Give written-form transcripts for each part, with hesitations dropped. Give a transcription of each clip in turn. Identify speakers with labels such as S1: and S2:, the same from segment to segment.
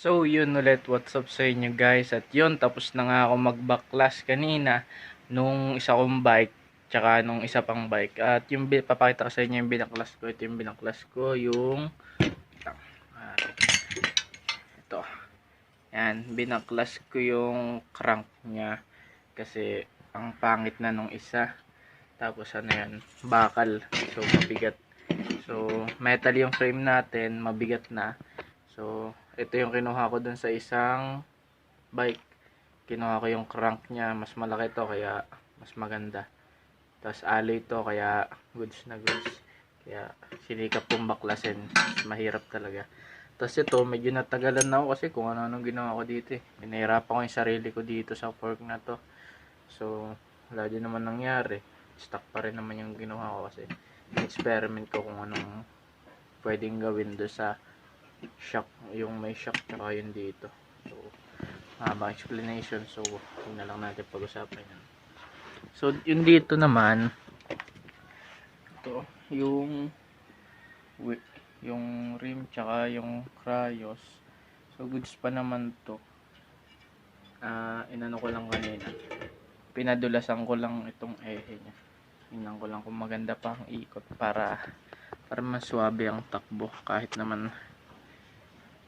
S1: So yun ulit, what's up sa inyo guys. At yun, tapos na nga ako mag-backlash kanina nung isa kong bike tsaka nung isa pang bike. At yung papakita ko sa inyo yung binaklas ko. Ito yung binaklas ko, yung ito. Yan, binaklas ko yung crank nya kasi ang pangit na nung isa. Tapos ano yan, bakal. So mabigat. So metal yung frame natin, mabigat na. So ito yung kinuha ko dun sa isang bike. Kinuha ko yung crank nya, mas malaki to kaya mas maganda. Tapos alloy to kaya goods na goods. Kaya sinikap kong baklasin, mahirap talaga. Tapos ito, medyo natagalan na ako kasi kung ano-anong ginawa ko dito eh. Pinahirapan ko yung sarili ko dito sa fork na to. So wala din naman nangyari. Stuck pa rin naman yung ginawa ko kasi experiment ko kung anong pwedeng gawin do sa shock, yung may shock tsaka yun dito. So mahaba explanation, so huwag na lang natin pag-usapan yan. So yun dito naman, ito yung rim tsaka yung cryos. So goods pa naman to. Inano ko lang kanina, pinadulasan ko lang itong ehe nya. Tingnan ko lang kung maganda pa ang ikot para mas swabe ang takbo kahit naman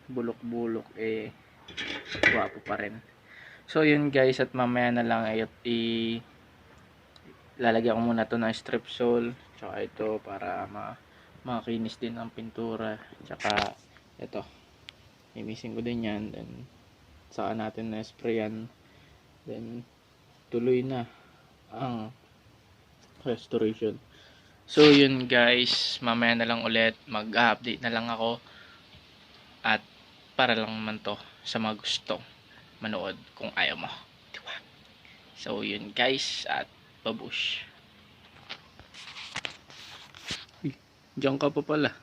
S1: bulok-bulok eh guwapo pa rin. So yun guys, at mamaya na lang ay lalagyan ko muna to ng strip sole tsaka ito para makinis din ang pintura, tsaka ito imisin ko din yan, then saka natin na sprayan, then tuloy na ang restoration. So yun guys, mamaya na lang ulit mag-update na lang ako, at para lang naman to sa mga gusto manood kung ayaw mo, diba? So yun guys, at babush. Diyan ka pa pala.